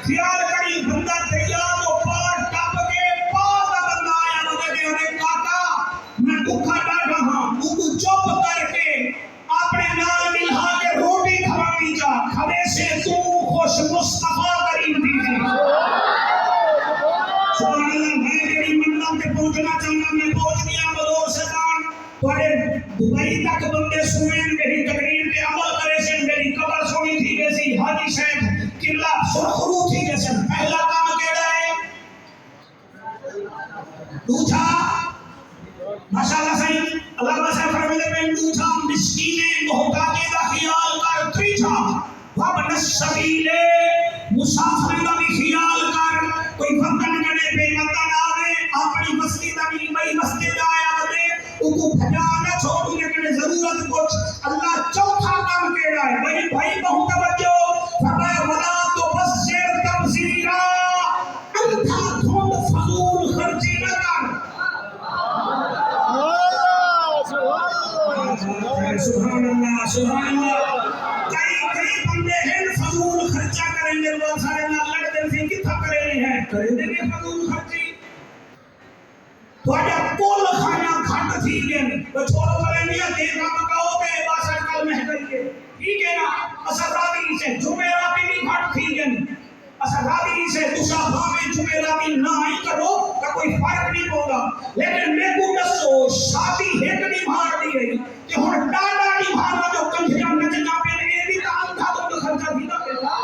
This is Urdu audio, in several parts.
خیال کری بندہ تیار ہو پار ٹپ کے پار دا بندہ آیا مجھے کہ انہیں کاکا میں بھوکا ڈاٹا ہاں تو چپ کر کے اپنے نال ملا کے روٹی کھوانی جا کھڑے سے تو خوش مصطفیٰ کریم دیجی سبحان اللہ میں جڑی منزل تے پہنچنا چاہنا میں پہنچ گیا مدور سلطان تھوڑے دبئی تک بندے سنیں میری تقریر تے عمل کرے سے میری قبر سونی تھی ویسی حاجی صاحب قبلہ سرخرو تھی جیسے پہلا کام کیڑا ہے دوسرا ماشاءاللہ صحیح اللہ صاحب فرماتے ہیں دوسرا مسکین محتاج دا خیال کر تیسرا وابن السبیل مسافر دا بھی خیال کر کوئی وطن کنے پہ وطن آوے اپنی مسجد دا بھی بھائی مسجد آیا دے کو بھجا نہ چھوڑ لیکن ضرورت کچھ اللہ چوتھا کام کیڑا ہے بھائی بھائی بہت توجہ فرمایا ولا تو بشر تبصیرا انتھا دھوند فضول خرچی نہ کر سبحان اللہ سبحان اللہ کئی بندے ہیں فضول خرچہ کریں گے وہ سارے نہ لڑ دیں سے کتھا کریں ہیں کریں گے فضول خرچی تھوڑا کول کھانا کھٹ تھی گئے وہ چھوڑو کریں گے دیکھا مکاؤ کے باسر کل محضر کے ٹھیک ہے نا اثر راتی سے جمعراتی بھی کھٹ تھی گئے اثر راتی سے دوسرا بھاوے جمعراتی نہ آئی کرو کا کوئی فرق نہیں ہوگا لیکن میں کو دسو شادی ایک نہیں بھار دی گئی کہ ہن ڈاڈا نہیں بھارنا جو کنجھیاں نچنا پہ یہ بھی تو اندھا تو خرچہ بھی نہ پہلا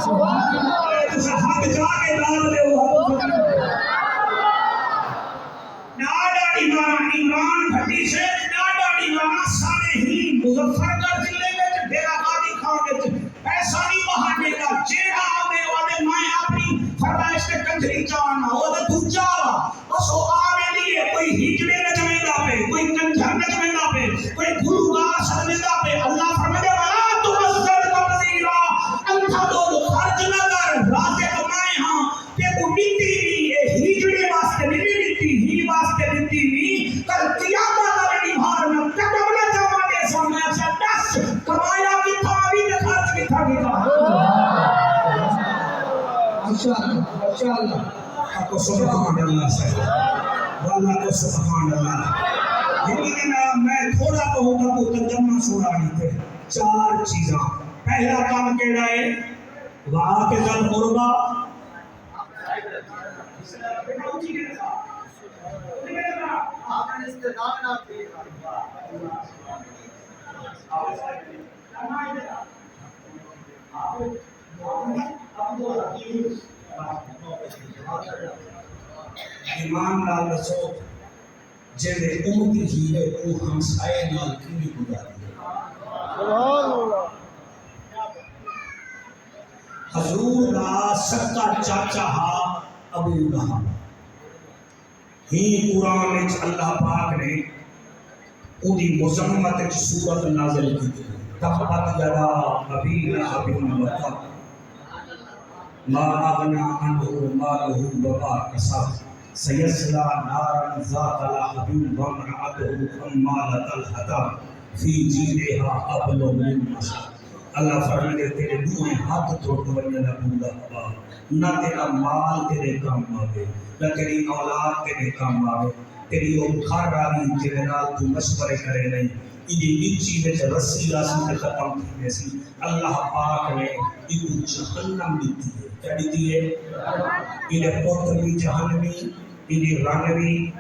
سبحان اللہ تو ہاتھ جا کے ڈال دے وہ ڈاڈا دیوانہ عمران بھٹی سے ڈاڈا دیوانہ سارے ہی مظفر کر ضلع میں ڈیرہ غازی خان وچ پیسہ نہیں بہانے کا جیڑا آوے والے میں اپنی فرمائش تے کنجری چاہنا وہ تے دوجا بس وہ آوے لیے کوئی ہجڑے نہ جمیندا پہ کوئی کنجر نہ جمیندا پہ کوئی گلوکار سجدہ پہ اللہ فرماتے والا تو مسجد کا وزیرا انتھا دو خرچ نہ کر رازق میں ہاں تے کو مٹی نہیں اے ہجڑے واسطے نہیں مٹی ہی واسطے مٹی نہیں کل قیامت والی بھار میں قدم نہ جما دے سامنے سے دس کمایا کی تھاوی تے خرچ کی تھا ماشاءاللہ کو سبحان اللہ صاحب واللہ کو سبحان اللہ لیکن میں تھوڑا کہوں گا تو ترجمہ سنانی تھے چار چیزاں پہلا کام کیڑا ہے وہاں کے ذل قربا ایمان نال دسو جڑے امتی ہی ہے وہ ہمسائے نال کیویں گزاری ہے سبحان اللہ حضور دا سکا چاچا ہا ابو لہب ہی قرآن وچ اللہ پاک نے اودی مذمت وچ سورت نازل کی تبت یدا ابی لہب وتب ما اغنى عنه ماله وما كسب سيصلى نارا ذات لهب وامرأته حمالة الحطب في جيدها حبل من مسد اللہ فرماتے تیرے دوئے ہاتھ توڑ ونجن ابو لہب نہ تیرا مال تیرے کام آوے نہ تیری اولاد تیرے کام آوے تیری وہ گھر والی تیرے نال تو مشورے کرے نہیں یہ نیچی میں رسی راسی سے ختم تھی ویسی اللہ پاک نے یہ جہنم دیتی ہے کیا دیتی ہے انہیں پوتر بھی جہنمی انہیں رنگ بھی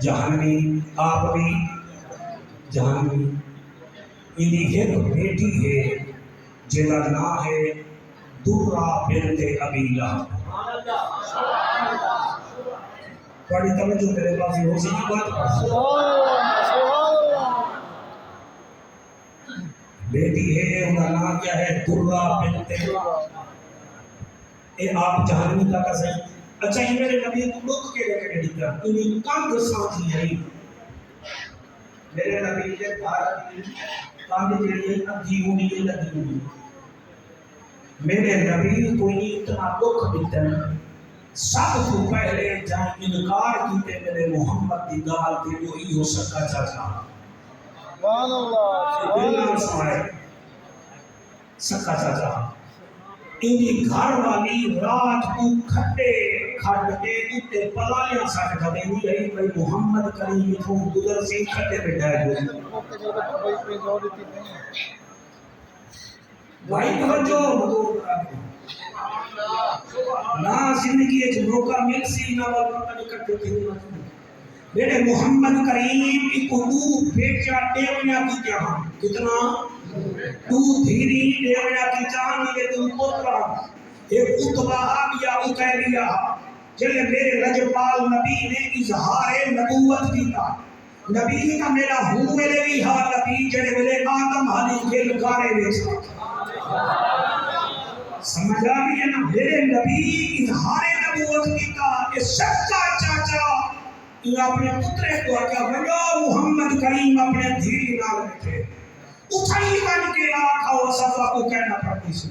جہنمی آپ بھی جہنمی انہیں ایک بیٹی ہے جنہ نام ہے درہ بنت ابی لہب بڑی توجہ میرے پاس یہ روزی کی بات بیٹی ہے ان کا نام کیا ہے درہ بنت اے آپ جہنمی کا کسے اچھا یہ میرے نبی کو لوگ کے لئے دیتا انہیں کام ساتھی ہے میرے نبی کے بھارت کام کے لئے ادھی ہونی ہے لگی ہونی میرے نبی کو اتنا دکھ دیتا ہے سب کو پہلے جہاں انکار کیتے میرے محمد کی گال کے وہی ہو سکا چاچا سبحان اللہ دل نہ سمائے سکا چاچا انہی گھر والی رات کو کھٹے کھٹ کے اتے پلالیاں سٹ کھتے ہوئی ہے بھئی محمد کریم کو گزر سے کھٹے بیٹھا ہے بھائی توجہ نہ زندگی ایک موقع مل سی نہ وقت اکٹھے تھے میرے محمد کریم ایک دو بیٹا ٹیویا کی جہاں کتنا تو دھیری ٹیویا کی جہاں یہ تو پوترا ایک اتباہ یا اتیلیا جلے میرے رجپال نبی نے اظہار نبوت کیتا نبی کا میرا ہوں میرے بھی ہاں نبی جلے میرے آدم حالی کے لکارے بیچا سمجھا بھی ہے نا میرے نبی اظہار نبوت کیتا یہ سچا چاچا یہ اپنے پترے کو کیا بھلو محمد کریم اپنے دھیری نال بیٹھے اٹھائی بن کے آکھا و صفا کو کہنا پڑتی سے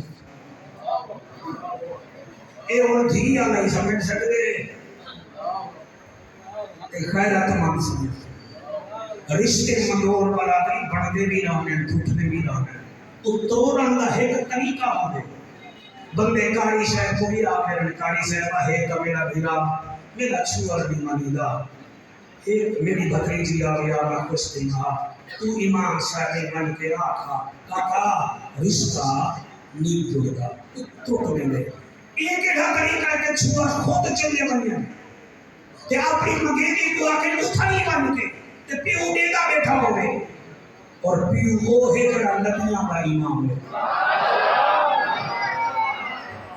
اے وہ دھی آلائی سمجھ سکتے ایک خیرات مان سمجھ رشتے مدور برادری بڑھتے بھی رہنے ٹوٹتے بھی رہنے تو توڑن دا ایک طریقہ ہو دے بندے کاری شاہ کوئی آخر کاری صاحبہ ہے کہ میرا بھیرا میرا چھوار بھی مانیدہ ایک میری بھتریجی آگیا میں خوش دینا تو امام صاحب بن کے آکھا کاکا رشتہ نہیں جڑ گا ٹوٹنے لے ایک ایڈا طریقہ کہ چھوار خود چلے بنیا کہ اپنی مگیدی کو آکے اٹھائی بن کے کہ پیو دیدہ بیٹھا ہوئے اور پیو وہ ہے جڑا نبیاں کا امام ہے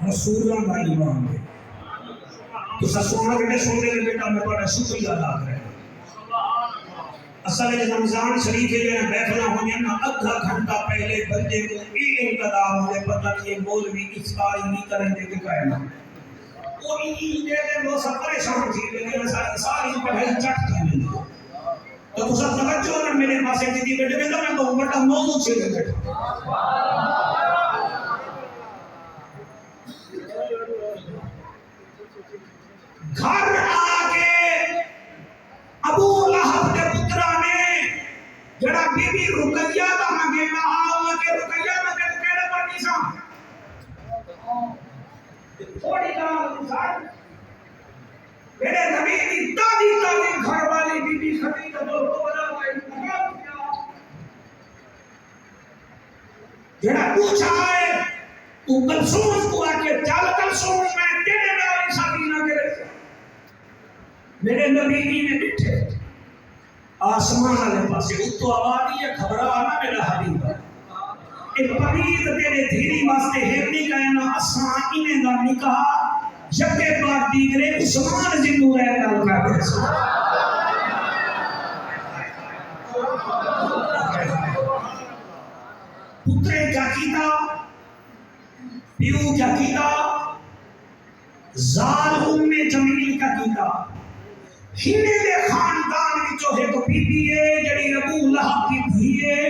رسولان کا امام ہے تو سسونا کے سونے کے بیٹا میں بڑا شکریہ ادا کرے اصل رمضان شریف کے جو بیٹھنا ہونے نا ادھا گھنٹہ پہلے بندے کو یہ انتظار ہونے پتہ نہیں مولوی افطاری نہیں کریں دے کے کہنا وہ یہ دے وہ سب پریشان تھی لیکن ساری پڑھائی چٹ تھی میں تو تو سب توجہ نہ میرے پاس ایک دی بیٹے میں بہت بڑا موضوع چھے بیٹھا گھر آگے ابو لہب کے پترہ نے جڑا بی بی رقیہ دا مانگے نہ آؤں کہ رقیہ نہ کہ کہنے پر نیسا تھوڑی کام انسان میرے نبی کی دادی گھر والی بی بی خدیجہ جو بولا وہ انتخاب کیا جڑا پوچھا ہے تو کلثوم کو آکے چال کلثوم میں تیرے والی شادی نہ کرے میرے نبی نے بٹھے آسمان والے پاسے اتو آوازی ہے گھبرا آنا میرا حبیب ایک پرید تیرے دھیری واسطے ہے نہیں کہنا اساں انہیں دا نکاح یکے بعد دیگرے عثمان زندو رہے گا کر دے پترے کیا کیتا پیو کیا کیتا زال جمیل کا کیتا ہینے دے خاندان وچوں ایک بی بی ہے جڑی ابو لہب کی دھی ہے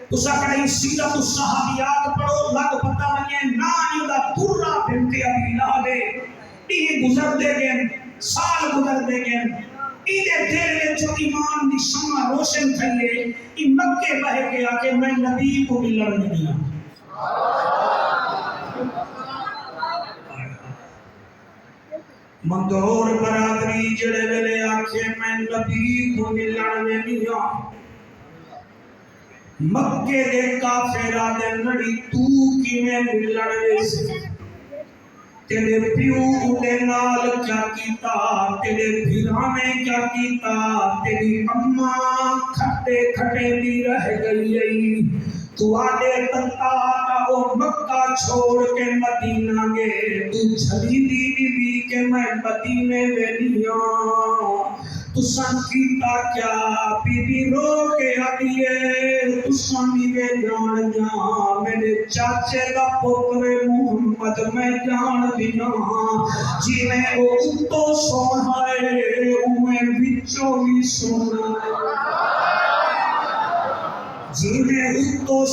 تسا کڑی سیرت الصحابیات پڑھو لگ پتہ ونے نا ایندا ترہ بنت ابی لہب یہ گزر دے گئے سال گزر دے گئے ایدے دل وچوں ایمان دی شمع روشن تھئی ہے ای مکے بہ کے آ کے میں نبی کو ملن نہیں ہوں مندور برادری جڑے ویلے آکھے میں نبی کو ملن نہیں ہوں مکے دے کافرہ دے نڑی تو کیویں ملن ویسے تیرے پیو دے نال کیا کیتا تیرے بھیرا میں کیا کیتا تیری اماں کھٹے کھٹے بھی رہ گئی تو آدے تنتا کا وہ مکہ چھوڑ کے مدینہ گے تو جھلی دی بھی کہ میں مدینے ویلیاں تو سن کیتا کیا بی بی رو کے آدیے تو سانی وے جان جان میرے چاچے دا پتر محمد میں جان دینا جی میں وہ اتو سونا ہے اویں بچوں بھی سونا جی میں اتو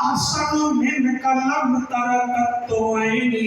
ahsanu min kalam tarakattu aini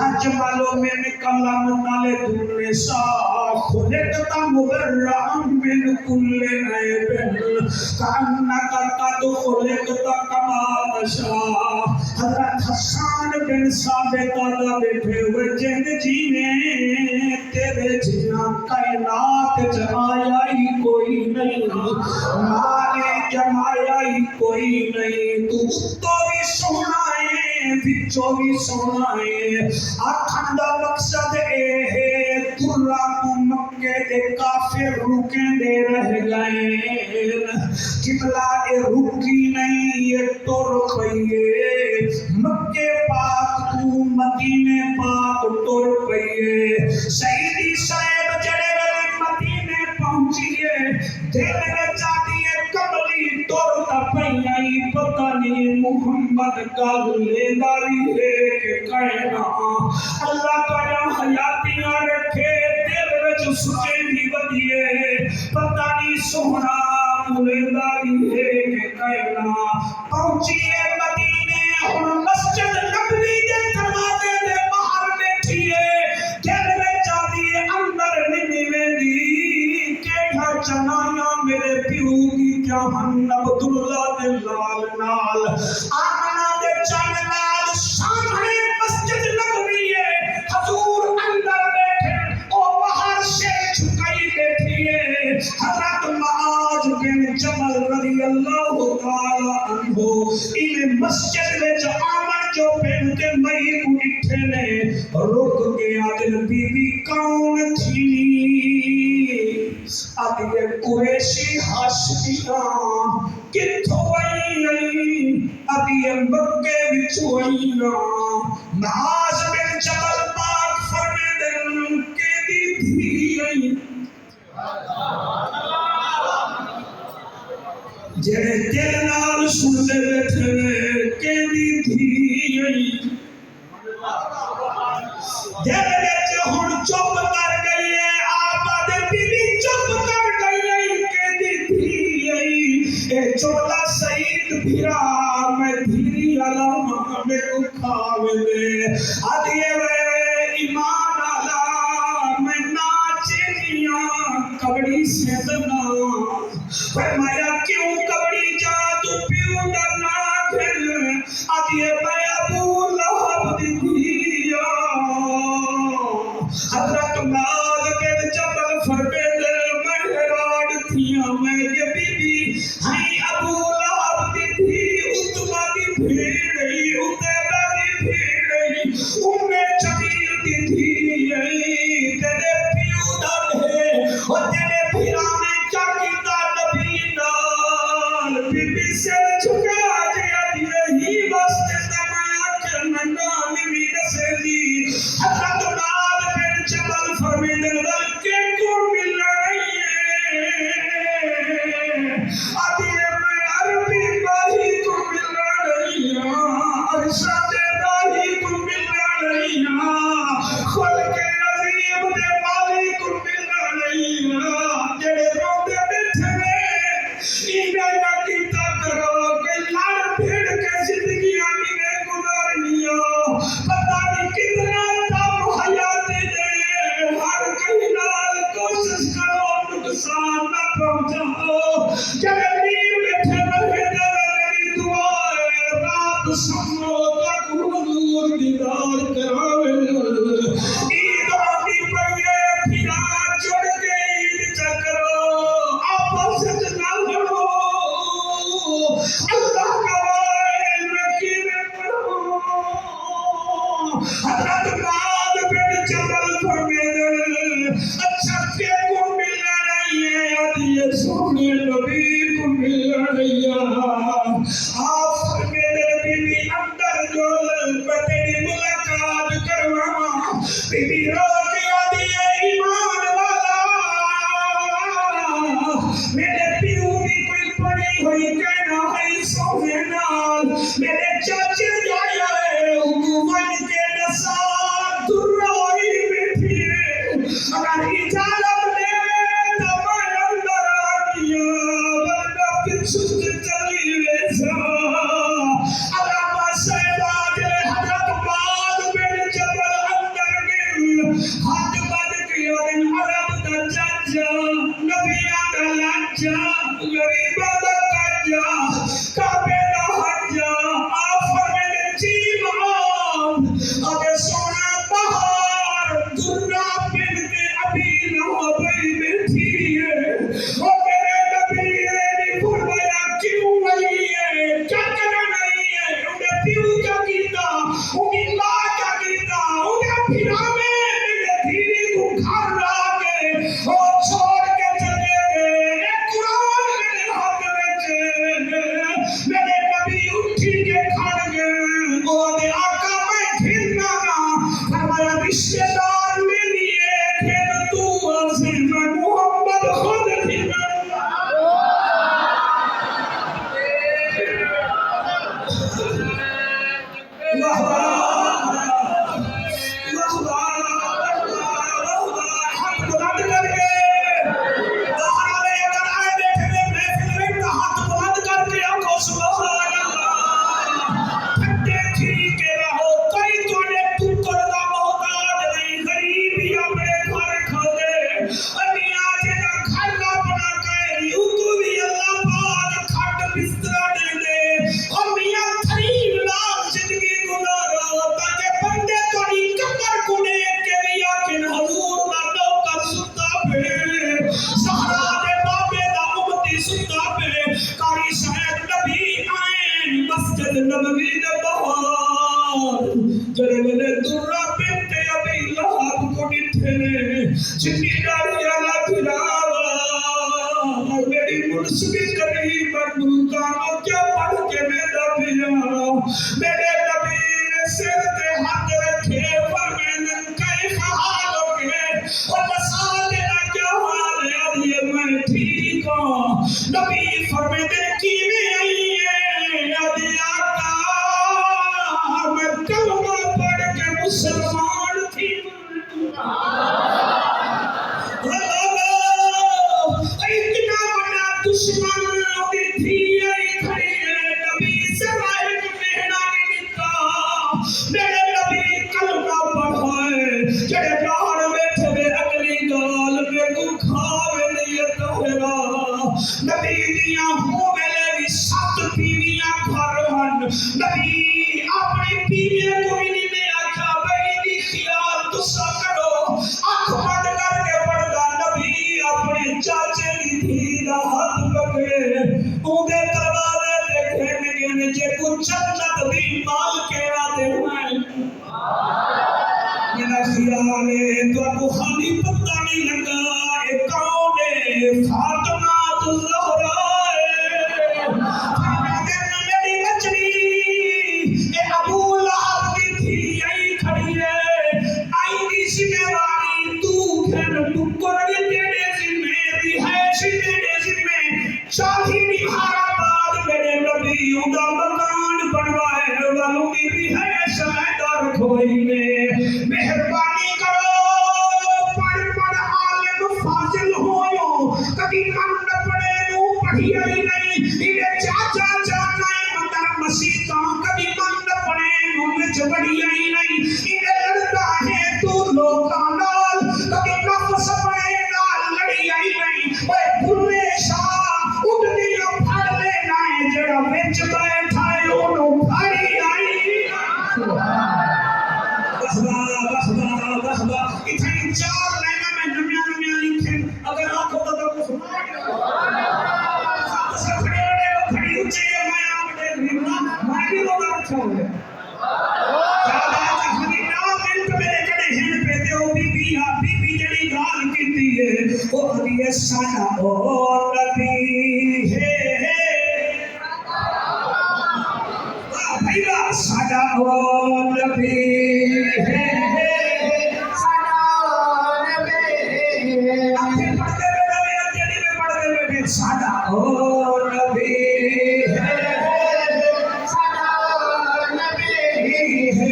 ajmalu min kalam taledun nisa khuliqta mubarra'an min kulli aibin ka'annaka qad khuliqta kama tasha حضرت حسان بن ثابت دا بیٹھے ہوئے جن جی نے تیرے جینا کائنات جمایا ہی کوئی نہیں مالے جمایا ہی کوئی نہیں تو بھی سونا ہے بچوں بھی سونا ہے آکھن دا مقصد اے ہے ترہ کو مکے دے کافر رکیں دے رہ گئے قبلہ اے رکی نہیں یہ تر پئیے مکے پاک تو مدینے پاک تر پئیے سیدی صاحب جڑے ویلے مدینے پہنچیے دل میں چاہیے کملی تر تپئی پتہ نہیں محمد گل لینداری ہے کہ کہنا اللہ تعالی حیاتیاں رکھے دل وچ سچے دی ودیے پتہ نہیں سونا لینداری ہے کہ کہنا پہنچیے مدینے ہن مسجد نبوی دے دروازے دے باہر بیٹھیے دل میں چاہیے اندر نہیں ویندی کیڑا چنایا میرے پیو کی جہان عبداللہ دے لال نال آمنہ دے چن نال سامنے مسجد نبوی ہے حضور اندر بیٹھے او باہر سے چھکائی بیٹھی ہے حضرت معاذ بن جبل رضی اللہ تعالی عنہ ان مسجد وچ آمن جو پہن کے مئی کو اٹھے نے رک گیا دل بی بی کون تھی اب یہ قریشی ہاشمیاں کتھوں آئی اب یہ مکے وچوں آئی معاذ بن جبل پاک فرمیندن کہ دی تھی آئی جڑے دل نال سن دے بیٹھے کہ دی تھی آئی دل وچ ہن چپ کر گئی ہے آپ دے بی بی چپ کر گئی ہے کہ دی تھی آئی اے چولا سعید بھیرا میں دھیری علامہ میں اکھاوے دے آدھیے وے ایمان آلا میں ناچنیاں کبڑی سے دنا فرمایا کیوں کبڑی جا تو پیوں ڈرنا پھر آدھیے میں ابو لہب دی دھیا حضرت معاذ بن جبل فرمیندے میں راڑ تھیاں میں یہ بی بی ہائی ابو لہب دی دھی اتبا دی بھیڑی اتبا دی بھیڑی چبیر دی دھی تیرے پیو ڈھے اور تیرے بھیرانے کیا کیتا نبی نال بی بی سے جھکا دیا یہی واسطے سمایا کہ ننگا نمی نسے دی حضرت معاذ بن جبل فرمیندن بلکہ کو مل رہی ہے آدھیے میں عربی باہی کو مل رہی ہے ارشاد باہی کو مل رہی ہے خلق عظیم دے مالی کو مل رہی ہے جڑے روندے بیٹھے ایمان نہ کیتا کرو کہ لڑ بھیڑ کے زندگی آنی نے گزارنیا پتہ نہیں کتنا کم حیاتی دے ہر کہیں نال کوشش کرو نقصان نہ پہنچاؤ جب امیر بیٹھے رہے میری دعا ہے رات سنو تک حضور دیدار کراوے عید آتی پڑھے پھرا جڑ کے عید چکرو آپس نہ لڑو اللہ کا وائے نکیرے پڑھو حضرت معاذ بن جبل فرمیندے اچھا کہ کو مل رہی ہے آدھیے سونے نبی کو مل رہی ہے آپ فرمیندے بی بی اندر جو تیری ملاقات کرواں بی بی رو کے آدھیے ایمان والا میرے پیو بھی کوئی پڑی ہوئی کہنا ہے سونے نال میرے چاچے جایا ہے حکومت کے نسار درائی بیٹھی ہے اگر اجازت دے تو میں اندر آ گیا ورنہ پچھو میرے نبی اٹھی کے کھڑ گئے وہ دے آقا میں گھرنا نہ فرمایا رشتہ دار میں لیے پھر تو عظیم محمد خود گھرنا نبوی دے بہار جڑے ویلے درہ بنت ابی لہب کو ڈٹھے نے جنی ڈاڑی والا پھراوا میری منصبی قریب بندوقاں کیا پڑھ کے میں دبیا میرے نبی نے سر تے ہاتھ رکھے فرمائیں کیف حالک اور بسا تیرا کیا حال ہے یہ میں ٹھیک ہوں نبی فرمائیں کی میں آئی ہے کلمہ پڑھ کے مسلمان تھی اتنا بڑا دشمن ہوتی تھی کھڑی ہے نبی سے ایک مہینہ نہیں نکا میرے نبی کلمہ پڑھائے جڑے باہر بیٹھے میں اگلی گال میں کو کھاوے نہیں توہرا نبی دیاں ہوں میلے بھی سات بیویاں گھر ہن نبی اپنی بیویوں کو بھی نہیں آکھا بھائی خیال تسا کرو آنکھ بند کر کے پڑھدا نبی اپنے چاچے دی دھی دا ہاتھ پکڑے اونگے دروازے تے گھن گن جے کو جنت دی مال کیڑا دے ہیں میرا خیال ہے تو کو خالی پتہ نہیں لگا اے کون ہے فاطمہ الزہرا شادی نبھارا بعد میرے نبیوں دا مکان بنوائے والوں کی بھی ہے شہدار کھوئی میں مہربانی کرو پڑھ عالم فاضل ہویوں کبھی من نہ پڑے نو پڑھی آئی نہیں انہیں چاچا چاچا مندر مسیطاں کبھی من نہ پڑے نو میں جبڑی آئی نہیں انہیں لڑتا ہے تو لوکاں نال کبھی نفس پڑے نال لڑی آئی نہیں اے بھلے شاہ جڑا وچ بیٹھا ہے اونوں بھاری آئی بہبا اتنی چار لائناں میں نمیاں لکھیں اگر آنکھوں تو سنا سکھڑے کھڑی اچھے میں آپ دے گھرنا میں بھی ہوگا اچھا ہو گیا بی جڑی گال کیتی ہے وہ ہدی ساڈا او نبی ہے ساڈا او نبی ہے ساڈا او نبی ہے پڑھتے بیٹھے ساڈا او نبی ہے ساڈا او نبی ہے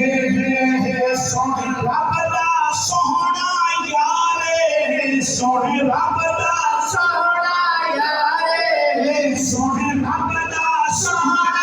سونے رب دا سونا یار سونے رب دا سونا یار سونے رب دا سونا